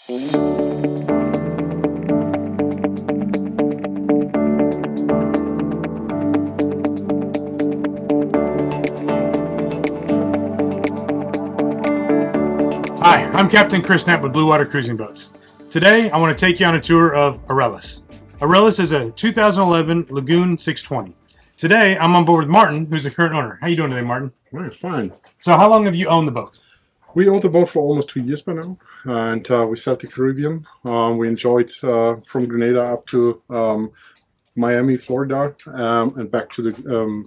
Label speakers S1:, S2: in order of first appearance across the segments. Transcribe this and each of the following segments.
S1: Hi, I'm Captain Chris Knapp with Bluewater Cruising Boats. Today, I want to take you on a tour of Auralis. Auralis is a 2011 Lagoon 620. Today, I'm on board with Martin, who's the current owner. How you doing today, Martin?
S2: Nice, fine.
S1: So how long have you owned the boat?
S2: We owned the boat for almost 2 years by now, and we served the Caribbean. We enjoyed from Grenada up to Miami, Florida, and back to the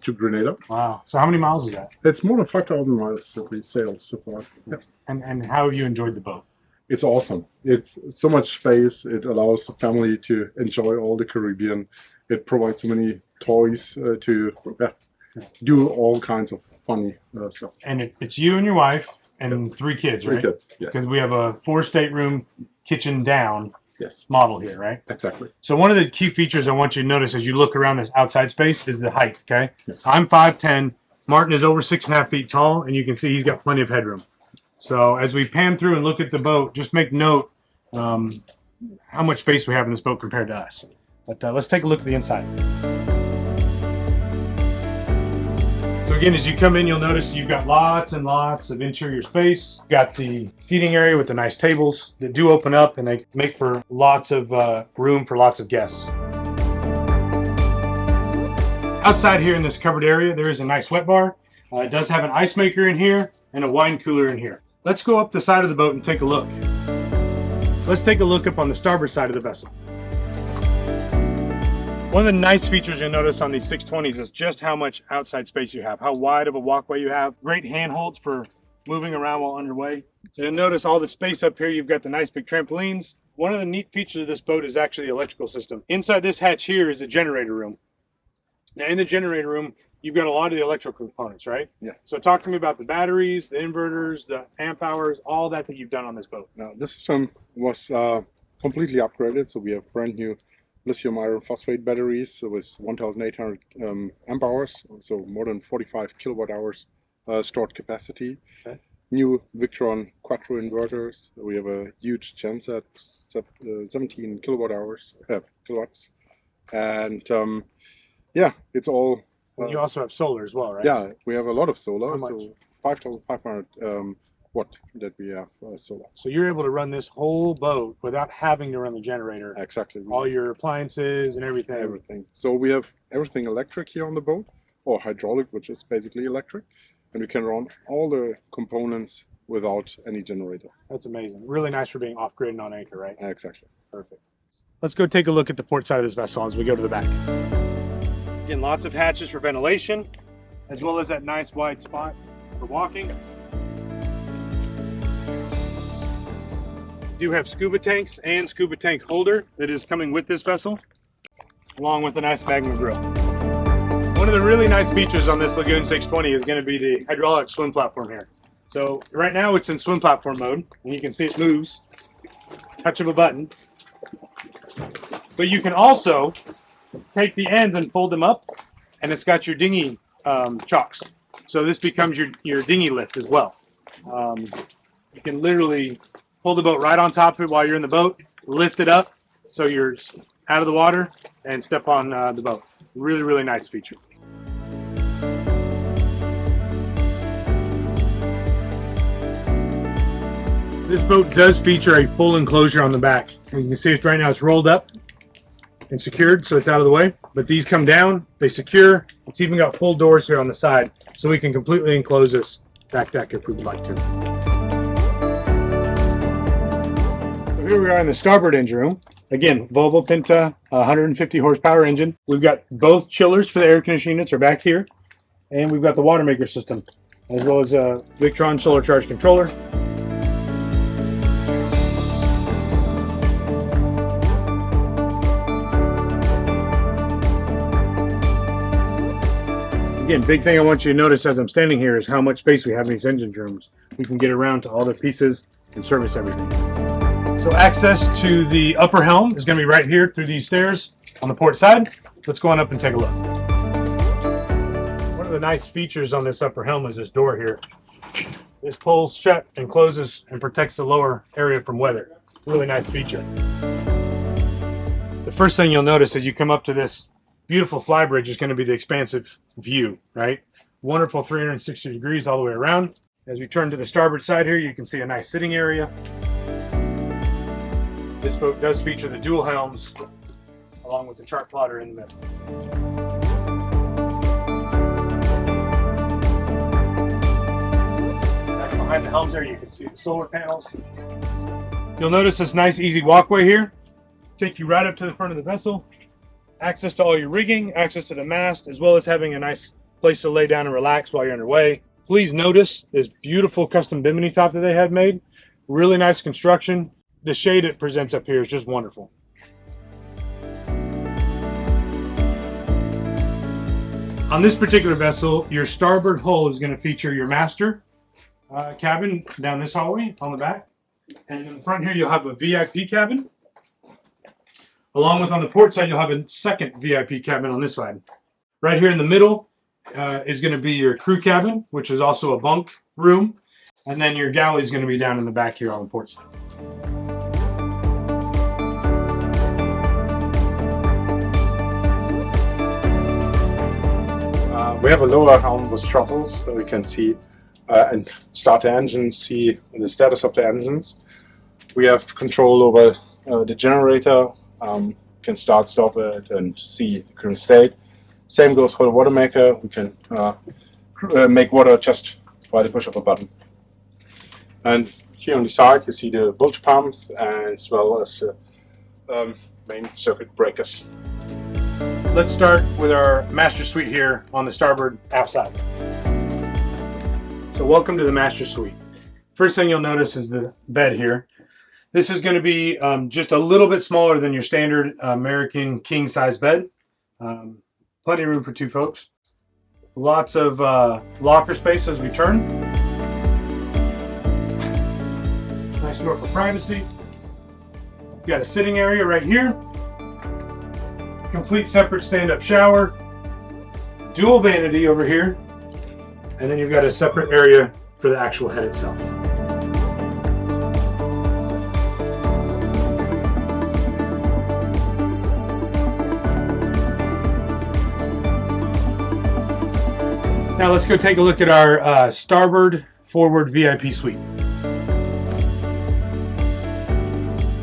S2: to Grenada.
S1: Wow. So how many miles is that?
S2: It's more than 5,000 miles that we sailed so far. Yeah.
S1: And how have you enjoyed the boat?
S2: It's awesome. It's so much space. It allows the family to enjoy all the Caribbean. It provides so many toys to do all kinds of funny stuff.
S1: And it's you and your wife and 3 kids, right?
S2: 3 kids, yes.
S1: Because we have a 4-stateroom kitchen down model here, right?
S2: Exactly.
S1: So one of the key features I want you to notice as you look around this outside space is the height, okay?
S2: Yes.
S1: I'm 5'10", Martin is over 6.5 feet tall, and you can see he's got plenty of headroom. So as we pan through and look at the boat, just make note how much space we have in this boat compared to us. But let's take a look at the inside. So again, as you come in, you'll notice you've got lots and lots of interior space. You've got the seating area with the nice tables that do open up, and they make for lots of room for lots of guests. Outside here in this covered area, there is a nice wet bar. It does have an ice maker in here and a wine cooler in here. Let's go up the side of the boat and take a look. Let's take a look up on the starboard side of the vessel. One of the nice features you'll notice on these 620s is just how much outside space you have, how wide of a walkway you have. Great handholds for moving around while underway. So you'll notice all the space up here. You've got the nice big trampolines. One of the neat features of this boat is actually the electrical system. Inside this hatch here is a generator room. Now in the generator room, you've got a lot of the electrical components, right?
S2: Yes.
S1: So talk to me about the batteries, the inverters, the amp hours, all that you've done on this boat.
S2: Now this system was completely upgraded, so we have brand new lithium iron phosphate batteries with 1,800 amp hours, so more than 45 kilowatt hours stored capacity.
S1: Okay.
S2: New Victron Quattro inverters. We have a huge genset, 17 kilowatt hours, kilowatts, and yeah, it's all.
S1: You also have solar as well, right?
S2: Yeah, we have a lot of solar.
S1: How much?
S2: So 5,500 watt that we have solar.
S1: So you're able to run this whole boat without having to run the generator.
S2: Exactly.
S1: All your appliances and everything.
S2: Everything. So we have everything electric here on the boat, or hydraulic, which is basically electric, and we can run all the components without any generator.
S1: That's amazing. Really nice for being off-grid and on anchor, right?
S2: Exactly.
S1: Perfect. Let's go take a look at the port side of this vessel as we go to the back. Again, lots of hatches for ventilation, as well as that nice wide spot for walking. We do have scuba tanks and scuba tank holder that is coming with this vessel, along with a nice magma grill. One of the really nice features on this Lagoon 620 is going to be the hydraulic swim platform here. So right now it's in swim platform mode, and you can see it moves, touch of a button. But you can also take the ends and fold them up, and it's got your dinghy chocks. So this becomes your dinghy lift as well. You can literally pull the boat right on top of it while you're in the boat, lift it up so you're out of the water, and step on the boat. Really, really nice feature. This boat does feature a full enclosure on the back. And you can see it right now, it's rolled up and secured, so it's out of the way. But these come down, they secure. It's even got full doors here on the side, so we can completely enclose this back deck if we would like to. So here we are in the starboard engine room. Again, Volvo Penta, 150 horsepower engine. We've got both chillers for the air conditioning units are back here. And we've got the water maker system, as well as a Victron solar charge controller. Again, big thing I want you to notice as I'm standing here is how much space we have in these engine rooms. We can get around to all the pieces and service everything. So access to the upper helm is going to be right here through these stairs on the port side. Let's go on up and take a look. One of the nice features on this upper helm is this door here. This pulls shut and closes and protects the lower area from weather. Really nice feature. The first thing you'll notice as you come up to this beautiful Flybridge is going to be the expansive view, right? Wonderful 360 degrees all the way around. As we turn to the starboard side here, you can see a nice sitting area. This boat does feature the dual helms along with the chart plotter in the middle. Back behind the helms there, you can see the solar panels. You'll notice this nice easy walkway here. Take you right up to the front of the vessel. Access to all your rigging, access to the mast, as well as having a nice place to lay down and relax while you're underway. Please notice this beautiful custom Bimini top that they have made. Really nice construction. The shade it presents up here is just wonderful. On this particular vessel, your starboard hull is going to feature your master cabin down this hallway on the back. And in the front here, you'll have a VIP cabin. Along with on the port side, you'll have a second VIP cabin on this side. Right here in the middle is going to be your crew cabin, which is also a bunk room. And then your galley is going to be down in the back here on the port side.
S2: We have a lower helm with throttles, so we can see and start the engines, see the status of the engines. We have control over the generator, can start, stop it, and see the current state. Same goes for the water maker. We can make water just by the push of a button. And here on the side you see the bilge pumps as well as main circuit breakers.
S1: Let's start with our master suite here on the starboard aft side. So welcome to the master suite. First thing you'll notice is the bed here. This is going to be just a little bit smaller than your standard American king size bed. Plenty of room for two folks. Lots of locker space as we turn. Nice door for privacy. You've got a sitting area right here. Complete separate stand-up shower. Dual vanity over here. And then you've got a separate area for the actual head itself. Now let's go take a look at our starboard forward VIP suite.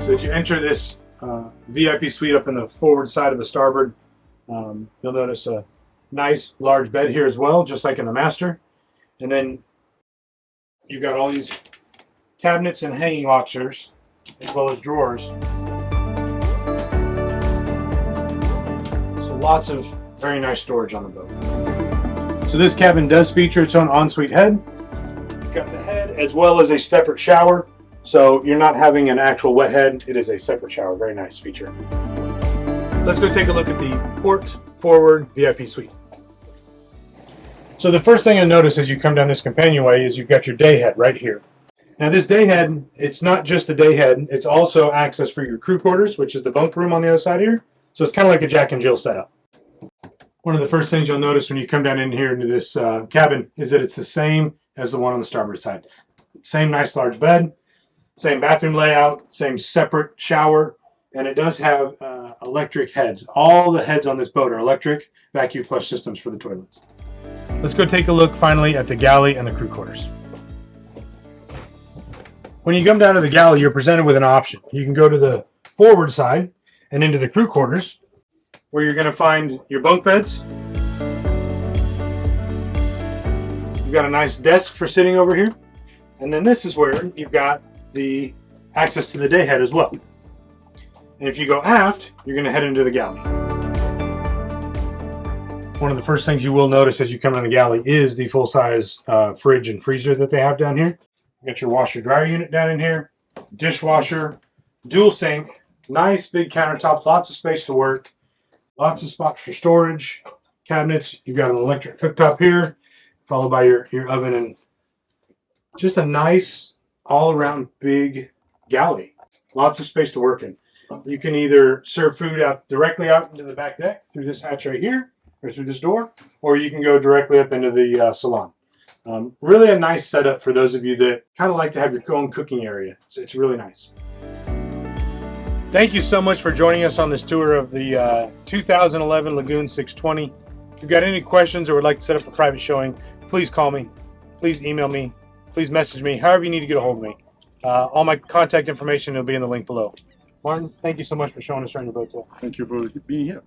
S1: So as you enter this VIP suite up in the forward side of the starboard, you'll notice a nice large bed here as well, just like in the master. And then you've got all these cabinets and hanging lockers, as well as drawers. So lots of very nice storage on the boat. So this cabin does feature its own ensuite head. You've got the head as well as a separate shower. So you're not having an actual wet head, it is a separate shower. Very nice feature. Let's go take a look at the port forward VIP suite. So the first thing you'll notice as you come down this companionway is you've got your day head right here. Now this day head, it's not just the day head, it's also access for your crew quarters, which is the bunk room on the other side here. So it's kind of like a Jack and Jill setup. One of the first things you'll notice when you come down in here into this cabin is that it's the same as the one on the starboard side. Same nice large bed, same bathroom layout, same separate shower, and it does have electric heads. All the heads on this boat are electric vacuum flush systems for the toilets. Let's go take a look finally at the galley and the crew quarters. When you come down to the galley, you're presented with an option. You can go to the forward side and into the crew quarters, where you're going to find your bunk beds. You've got a nice desk for sitting over here. And then this is where you've got the access to the day head as well. And if you go aft, you're going to head into the galley. One of the first things you will notice as you come on the galley is the full-size fridge and freezer that they have down here. You got your washer-dryer unit down in here, dishwasher, dual sink, nice big countertops, lots of space to work. Lots of spots for storage, cabinets. You've got an electric cooktop here, followed by your oven, and just a nice all-around big galley. Lots of space to work in. You can either serve food directly out into the back deck through this hatch right here, or through this door, or you can go directly up into the salon. Really a nice setup for those of you that kind of like to have your own cooking area. It's really nice. Thank you so much for joining us on this tour of the 2011 Lagoon 620. If you've got any questions or would like to set up a private showing, please call me, please email me, please message me, however you need to get a hold of me. All my contact information will be in the link below. Martin, thank you so much for showing us around your boat today.
S2: Thank you for being here.